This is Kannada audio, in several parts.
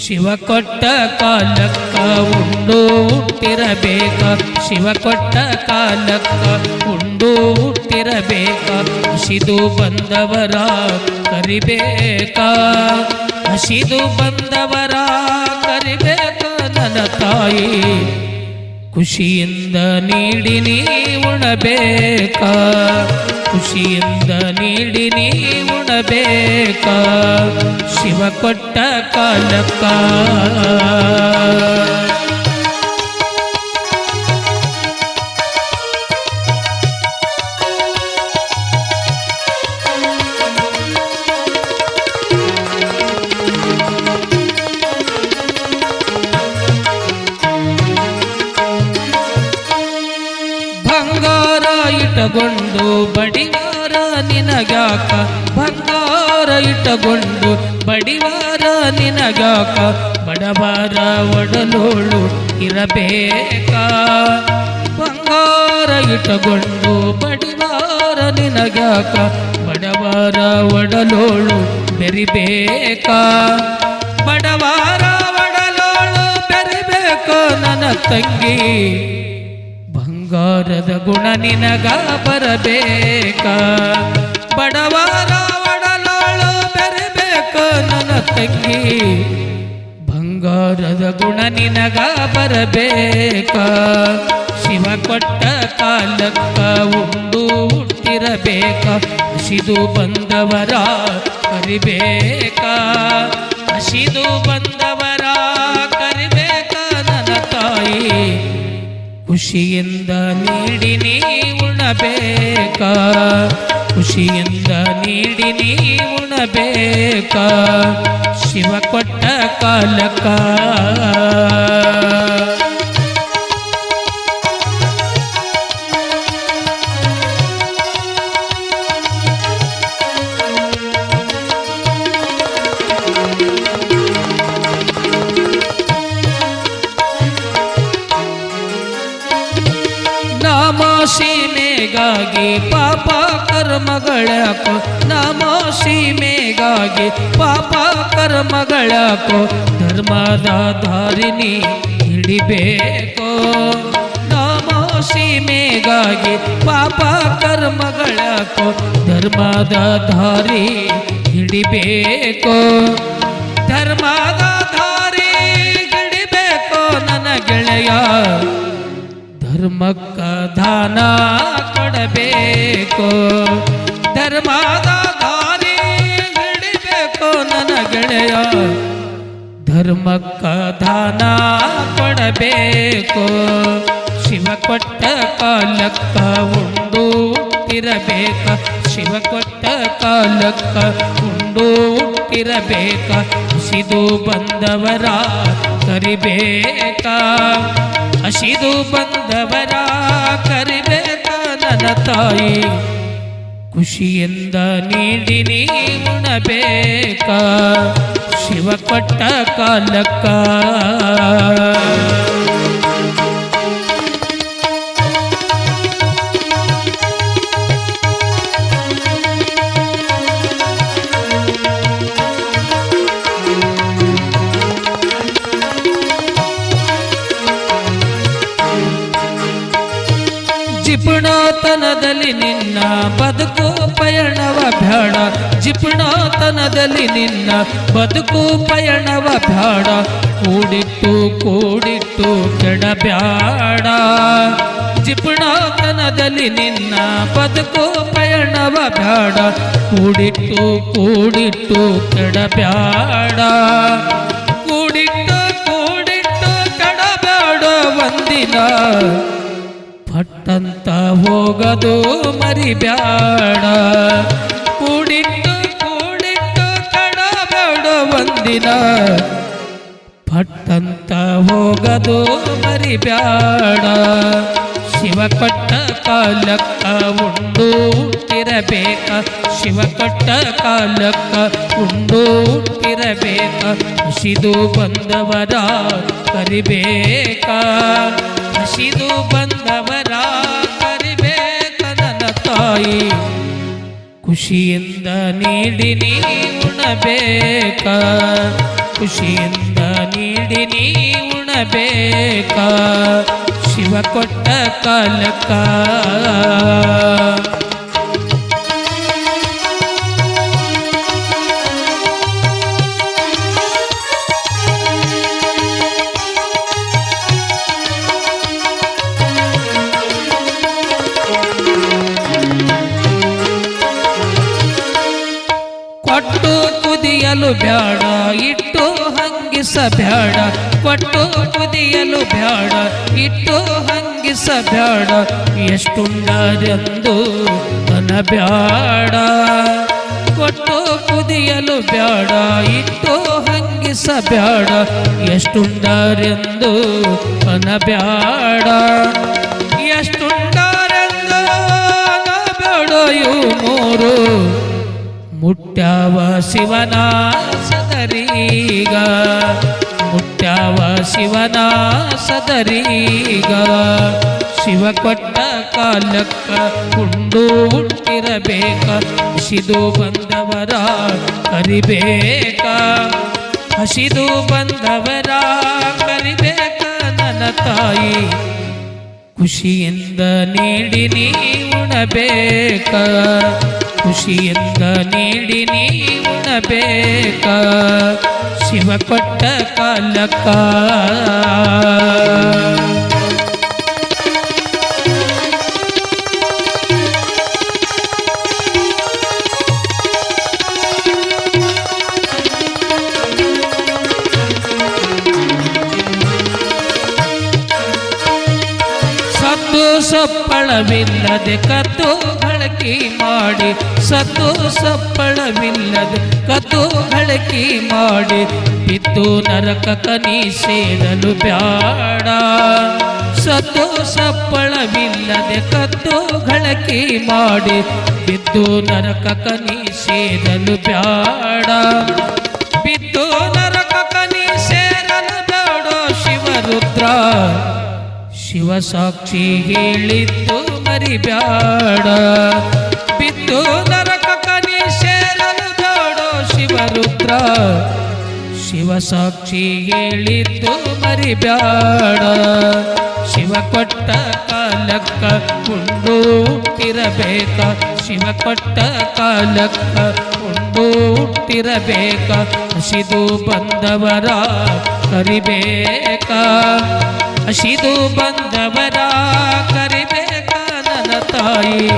ಶಿವ ಕೊಟ್ಟ ಕಾಲಕ್ಕ ಉಂಡು ಹುಟ್ಟಿರಬೇಕ, ಶಿವ ಕೊಟ್ಟ ಕಾಲಕ್ಕ ಉಂಡು ಹುಟ್ಟಿರಬೇಕ, ಹಸಿದು ಬಂದವರ ಕರಿಬೇಕ, ಹಸಿದು ಬಂದವರ ಕರಿಬೇಕ ನನ್ನ ತಾಯಿ, ಖುಷಿಯಿಂದ ನೀಡಿ ನೀ ಉಣಬೇಕ, ಖುಷಿಯಿಂದ ನೀಡಿ ನೀ ಉಣಬೇಕ, ಶಿವ ಕೊಟ್ಟ ಕಾಲಕ್ಕ. ಬಂಗಾರ ಇಟ್ಟುಕೊಂಡು ಬಡಿವಾರ ನಿನಗ್ಯಾಕ, ಬಂಗಾರ ಇಟ್ಟುಕೊಂಡು ಬಡಿವಾರ ನಿನಗ್ಯಾಕ, ಬಡವರ ಒಡಲೋಳು ಇರಬೇಕ, ಬಂಗಾರ ಇಟ್ಟುಕೊಂಡು ಬಡಿವಾರ ನಿನಗ್ಯಾಕ, ಬಡವರ ಒಡಲೋಳು ಬೆರಿಬೇಕ, ಬಡವರ ಒಡಲೋಳು ಬೆರಿಬೇಕ ನನ್ನ ತಂಗಿ, ಬಂಗಾರದ ಗುಣ ನಿನಗ ಬರಬೇಕ, ಬಡವರ ಒಡಲಾಳು ಬೆರಬೇಕ ನನ್ನ ತಂಗಿ, ಬಂಗಾರದ ಗುಣ ನಿನಗ ಬರಬೇಕ, ಶಿವ ಕೊಟ್ಟ ಕಾಲಕ್ಕ ಉಂಡು ಹುಟ್ಟಿರಬೇಕ, ಹಸಿದು ಬಂದವರ ಕರಿಬೇಕ, ಹಸಿದು ಬಂದವರ ಕರಿಬೇಕ ನನ್ನ ತಾಯಿ, ಖುಷಿಯಿಂದ ನೀಡಿ ನೀ ಉಣಬೇಕ, ಖುಷಿಯಿಂದ ನೀಡಿ ನೀ ಉಣಬೇಕ, ಶಿವ ಕೊಟ್ಟ ಕಾಲಕ್ಕ. ಸೀಮೆಗಾಗಿ ಪಾಪ ಕರ್ಮಗಳಾಕೋ, ನಮೋ ಸೀಮೆಗಾಗಿ ಪಾಪ ಕರ್ಮಗಳಾಕೋ, ಧರ್ಮದ ದಾರಿನಿ ಹಿಡಿಬೇಕೋ, ನಮೋ ಸೀಮೆಗಾಗಿ ಪಾಪ ಕರ್ಮಗಳಾಕೋ, ಧರ್ಮದ ದಾರಿ ಹಿಡಿಬೇಕೋ, ಧರ್ಮದ ದಾರಿ ಹಿಡಿಬೇಕೋ ನನ್ನ ಗೆಳೆಯ, ಧರ್ಮಕ್ಕ ದಾನ ಕೊಡಬೇಕು, ಧರ್ಮದ ದಾರಿ ಹಿಡಿಬೇಕು ನನ್ನ ಗೆಳೆಯ, ಧರ್ಮಕ್ಕ ದಾನ ಕೊಡಬೇಕು, ಶಿವ ಕೊಟ್ಟ ಕಾಲಕ್ಕ ಉಂಡು ಹುಟ್ಟಿರಬೇಕ, ಶಿವ ಕೊಟ್ಟ ಕಾಲಕ್ಕ ಉಂಡು ಹುಟ್ಟಿರಬೇಕ, ಹಸಿದು ಬಂದವರ ಕರಿಬೇಕ, ಹಸಿದು ಬಂದವರ ಕರಿಬೇಕ ನನ್ನ ತಾಯಿ, ಖುಷಿಯಿಂದ ನೀಡಿ ನೀ ಉಣಬೇಕ, ಶಿವ ಕೊಟ್ಟ ಕಾಲಕ್ಕ. ಜಿಪುಣತನದಲ್ಲಿ ನಿನ್ನ ಬದುಕು ಪಯಣವ ಬ್ಯಾಡ, ಜಿಪುಣತನದಲ್ಲಿ ನಿನ್ನ ಬದುಕು ಪಯಣವ ಬ್ಯಾಡ, ಕೂಡಿಟ್ಟು ಕೂಡಿಟ್ಟು ಕೆಡಬ್ಯಾಡ, ಜಿಪುಣತನದಲ್ಲಿ ನಿನ್ನ ಬದುಕು ಪಯಣವ ಬ್ಯಾಡ, ಕೂಡಿಟ್ಟು ಕೂಡಿಟ್ಟು ಕೆಡಬ್ಯಾಡ, ಕೂಡಿಟ್ಟು ಕೂಡಿಟ್ಟು ಕೆಡಬ್ಯಾಡ ಒಂದಿನ, ಪಟ್ಟಂತ ಹೋಗದು ಮರಿಬ್ಯಾಡ, ಕೂಡಿಟ್ಟು ಕೂಡಿಟ್ಟು ಕಡಬೇಡ ಒಂದಿನ, ಪಟ್ಟಂತ ಹೋಗದು ಮರಿಬ್ಯಾಡ, ಶಿವ ಕೊಟ್ಟ ಕಾಲಕ್ಕ ಉಂಡು ಹುಟ್ಟಿರಬೇಕ, ಶಿವ ಕೊಟ್ಟ ಕಾಲಕ್ಕ ಉಂಡು ಹುಟ್ಟಿರಬೇಕ, ಹಸಿದು ಬಂದವರ ಕರಿಬೇಕ, ಹಸಿದು ಬಂದವರ ಕರಿಬೇಕ ನನ್ನ ತಾಯಿ, ಖುಷಿಯಿಂದ ನೀಡಿ ನೀ ಉಣಬೇಕ, ಖುಷಿಯಿಂದ ನೀಡಿ ನೀ ಉಣಬೇಕ ಶಿವ ಕೊಟ್ಟ ಕಾಲಕ್ಕ ಕೊಟ್ಟು ಕುದಿಯಲು ಬ್ಯಾಡ ಇಟ್ಟು ಹಂಗಿಸಬ್ಯಾಡ ಕೊಟ್ಟು ಕುದಿಯಲು ಬ್ಯಾಡ ಇಟ್ಟು ಹಂಗಿಸಬ್ಯಾಡ ಎಷ್ಟುಂಡರೆಂದು ಅನಬ್ಯಾಡ ಕೊಟ್ಟು ಕುದಿಯಲು ಬ್ಯಾಡ ಇಟ್ಟು ಹಂಗಿಸಬ್ಯಾಡ ಎಷ್ಟುಂಡರೆಂದು ಅನಬ್ಯಾಡ ಎಷ್ಟುಂಡರೆಂದು ಅನಬ್ಯಾಡ ಇವು ಮೂರು ಮುಟ್ಟ್ಯಾವ ಶಿವನ ಸದರೀಗ ಮುಟ್ಟ್ಯಾವ ಶಿವನ ಸದರೀಗ ಶಿವ ಕೊಟ್ಟ ಕಾಲಕ್ಕ ಉಂಡು ಹುಟ್ಟಿರಬೇಕ ಹಸಿದು ಬಂದವರ ಕರಿಬೇಕ ಹಸಿದು ಬಂದವರ ಕರಿಬೇಕ ನನ್ನ ತಾಯಿ ಖುಷಿಯಿಂದ ನೀಡಿ ನೀ ಉಣಬೇಕ ಖುಷಿಯಿಂದ ನೀಡಿ ನೀ ಉಣಬೇಕ ಶಿವ ಕೊಟ್ಟ ಕಾಲಕ್ಕ ಸಪ್ಪಳವಿಲ್ಲದೆ ಕದ್ದು ಗಳಕಿ ಮಾಡಿ ಸತ್ತು ಸಪ್ಪಳವಿಲ್ಲದೆ ಕದ್ದು ಗಳಕಿ ಮಾಡಿ ಬಿದ್ದು ನರಕಕ ನೀ ಸೇರಲು ಬ್ಯಾಡ ಸತ್ತು ಸಪ್ಪಳವಿಲ್ಲದೆ ಕದ್ದು ಗಳಕಿ ಮಾಡಿ ಬಿದ್ದು ನರಕಕ ನೀ ಸೇರಲು ಬ್ಯಾಡ ಬಿದ್ದು ನರಕಕ ನೀ ಸೇರಲು ಬ್ಯಾಡೋ ಶಿವರುದ್ರ ಶಿವ ಸಾಕ್ಷಿ ಹೇಳಿದ್ದು ಮರಿಬ್ಯಾಡ ಬಿದ್ದು ನರಕಕ ನೀ ಸೇರಲು ಬ್ಯಾಡೋ ಶಿವರುದ್ರ ಶಿವ ಸಾಕ್ಷಿ ಹೇಳಿದ್ದು ಮರಿಬ್ಯಾಡ ಶಿವ ಕೊಟ್ಟ ಕಾಲಕ್ಕ ಉಂಡು ಹುಟ್ಟಿರಬೇಕ ಶಿವ ಕೊಟ್ಟ ಕಾಲಕ್ಕ ಉಂಡು ಹುಟ್ಟಿರಬೇಕ ಹಸಿದು ಬಂದವರ ಕರಿಬೇಕ ಹಸಿದು ಬಂದವರ ಕರಿಬೇಕ ನನ್ನ ತಾಯಿ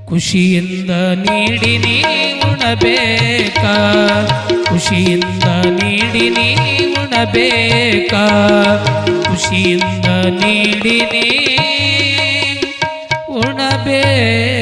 ಖುಷಿಯಿಂದ ನೀಡಿ ನೀ ಉಣಬೇಕ ಖುಷಿಯಿಂದ ನೀಡಿ ನೀ ಉಣಬೇಕ ಖುಷಿಯಿಂದ ನೀಡಿ ನೀ ಉಣಬೇಕ